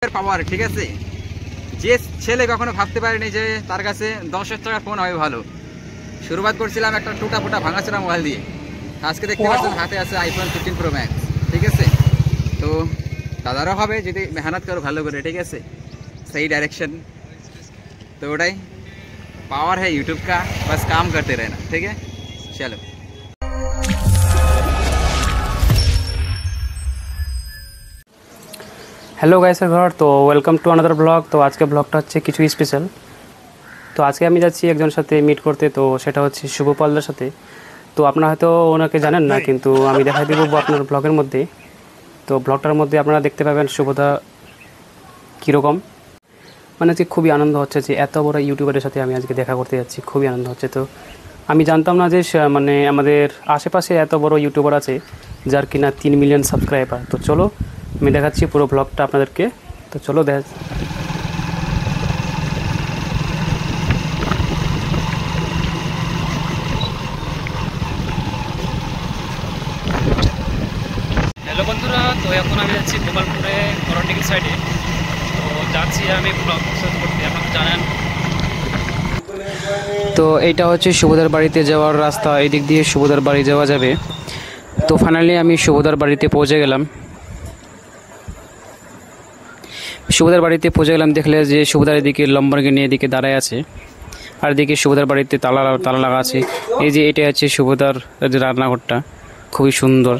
পাওয়ার, ঠিক আছে। যে ছেলে কখনো ভাবতে পারেনি যে তার কাছে 10,000 টাকার ফোন হবে ভালো। শুরুবাত করছিলাম একটা টুটা ফুটা ভাঙাচোরা মোবাইল দিয়ে, আজকে দেখতে পাচ্ছেন হাতে আছে আইফোন 15 প্রো ম্যাক্স, ঠিক আছে। তো দাদারও হবে যদি মেহনত করো ভালো করে, ঠিক আছে, सही डायरेक्शन। तो उठाई पावर है यूट्यूब का, बस काम करते रहना, ठीक है। चलो হ্যালো গাইসের ঘর, তো ওয়েলকাম টু আনাদার ব্লগ। তো আজকে ব্লগটা হচ্ছে কিছু স্পেশাল। তো আজকে আমি যাচ্ছি একজনের সাথে মিট করতে, তো সেটা হচ্ছে শুভপালদার সাথে। তো আপনারা হয়তো ওনাকে জানেন না, কিন্তু আমি দেখাই দেবো আপনার ব্লগের মধ্যে। তো ব্লগটার মধ্যে আপনারা দেখতে পাবেন শুভদা কীরকম, মানে আজকে খুবই আনন্দ হচ্ছে যে এত বড় ইউটিউবারের সাথে আমি আজকে দেখা করতে যাচ্ছি, খুবই আনন্দ হচ্ছে। তো আমি জানতাম না যে মানে আমাদের আশেপাশে এত বড় ইউটিউবার আছে যার কিনা 3 মিলিয়ন সাবস্ক্রাইবার। তো চলো আমি দেখাচ্ছি পুরো ব্লগটা আপনাদেরকে, তো চলো দেখা। হ্যালো বন্ধুরা, তো এখন আমি যাচ্ছি গোপালপুরে করণডিঘি সাইডে। তো যাচ্ছি আমি ব্লগ করতে, আপনারা জানেন। তো এইটা হচ্ছে শুভদার বাড়িতে যাওয়ার রাস্তা, এই দিক দিয়ে শুভদার বাড়ি যাওয়া যাবে। তো ফাইনালি আমি শুভদার বাড়িতে পৌঁছে গেলাম। শুভদার বাড়িতে দেখলে যে শুভদার এদিকে লম্বরগিনি এদিকে দাঁড়ায় আছে, আর এদিকে শুভদার বাড়িতে তালা লাগা আছে। এই যে এটা হচ্ছে শুভদার রান্নাঘরটা, খুবই সুন্দর।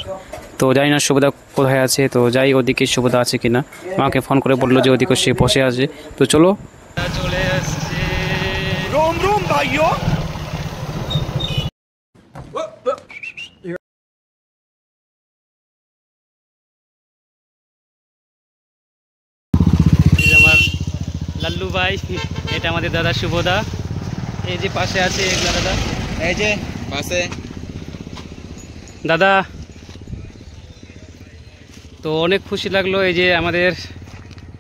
তো জানি না শুভদা কোথায় আছে, তো যাই ওদিকে শুভদা আছে কিনা। আমাকে ফোন করে বললো যে ওদিকে সে বসে আছে। তো চলো চলে আসছে আমার লাল্লু ভাই, এটা আমাদের দাদা শুভদা। এই যে পাশে আছে দাদা, এই যে পাশে দাদা। তো অনেক খুশি লাগলো, এই যে আমাদের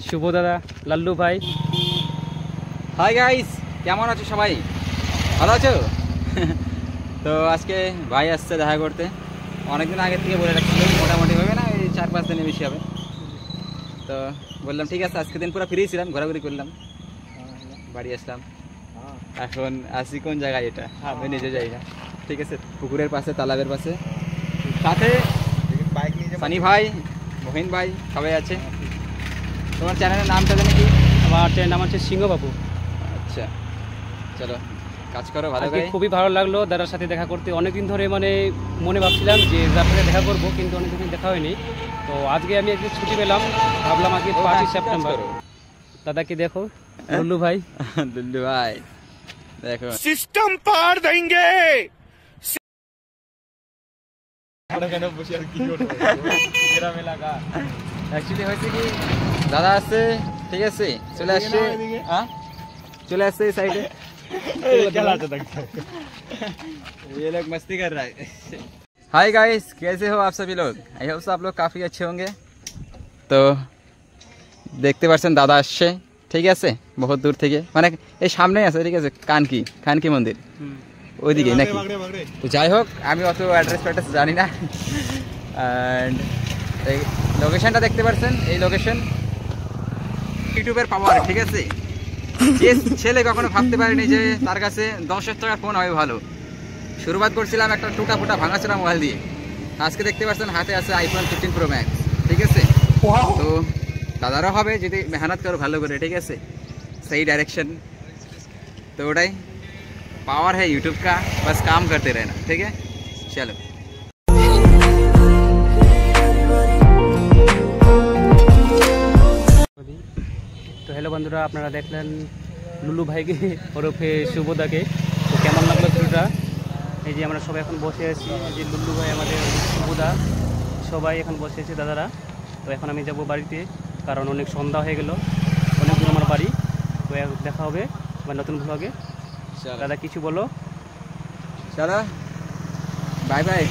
শুভ দাদা লাল্লু ভাই। হাই গাইস, কেমন আছো সবাই? ভালো আছো? তো আজকে ভাই আসছে দেখা করতে, অনেকদিন আগে থেকে বলে রাখছিল, মোটামুটি হবে না এই 4-5 দিনের বেশি হবে। তো বললাম ঠিক আছে, আজকে দিন পুরো ফ্রি ছিলাম, ঘোরাঘুরি করলাম, বাড়ি আসলাম। এখন আসি কোন জায়গায় এটা আমি নিজে যাই না, ঠিক আছে। পুকুরের পাশে, তালাবের পাশে, সাথে সানি ভাই, মহিন ভাই সবাই আছে। তোমার চ্যানেলের নামটা জানি কি? আমার চ্যানেল নাম হচ্ছে সিংহবাবু। আচ্ছা চলো কাজ করো ভালো করে। খুবই ভালো লাগলো দাদার সাথে দেখা করতে। অনেকদিন ধরে মানে মনে ভাবছিলাম যে দাদার সাথে দেখা করবো, কিন্তু অনেকদিন দেখা হয়নি। তো আজকে আমি একদিন ছুটি পেলাম, ভাবলাম আজকে 5 সেপ্টেম্বর। দাদাকে দেখো, লুল্লু ভাই। লুল্লু ভাই দেখো, सिस्टम पार देंगे। অ্যাকচুয়ালি হয়েছে কি, দাদা আসছে, ঠিক আছে, চলে আসছে, চলে আসছে সাইডে। ये लोग मस्ती कर रहा है। हाय गाइस, कैसे हो आप सभी लोग? आई होप आप लोग काफ़ी अच्छे होंगे। तो দেখতে পাচ্ছেন দাদা আসছে, ঠিক আছে, বহুত দূর থেকে, মানে এই সামনেই আছে, ঠিক আছে, খানকি মন্দির ওইদিকে নাকি। তো যাই হোক, আমি অত অ্যাড্রেস জানি না। অ্যান্ড এই লোকেশনটা দেখতে পাচ্ছেন, এই লোকেশন ইউটিউবের পাওয়ার, ঠিক আছে। যে ছেলে কখনো ভাবতে পারেনি যে তার কাছে 10,000 টাকার ফোন হবে ভালো। শুরুবাত করছিলাম একটা টুটা ফুটা ভাঙাচোরা মোবাইল দিয়ে, আজকে দেখতে পাচ্ছেন হাতে আছে আইফোন 15 প্রো ম্যাক্স, ঠিক আছে। তো দাদারও হবে যদি মেহনত করো ভালো করে, ঠিক আছে, सही डायरेक्शन। तो उठाई पावर है यूट्यूब का, बस काम करते रहना, ठीक है। चलो তো হ্যালো বন্ধুরা, আপনারা দেখলেন লুল্লু ভাইকে ওরফে শুভদাকে। তো কেমন লাগলো ভিডিওটা? এই যে আমরা সবাই এখন বসে আছি, এই যে লুল্লু ভাই, আমাদের শুভদা, সবাই এখন বসে আছে দাদারা। তো এখন আমি যাব বাড়িতে, কারণ অনেক সন্ধ্যা হয়ে গেল, অনেক দূর আমার বাড়ি। তো দেখা হবে আমার নতুন ব্লগে। দাদা কিছু বলো। চলো বাই বাই।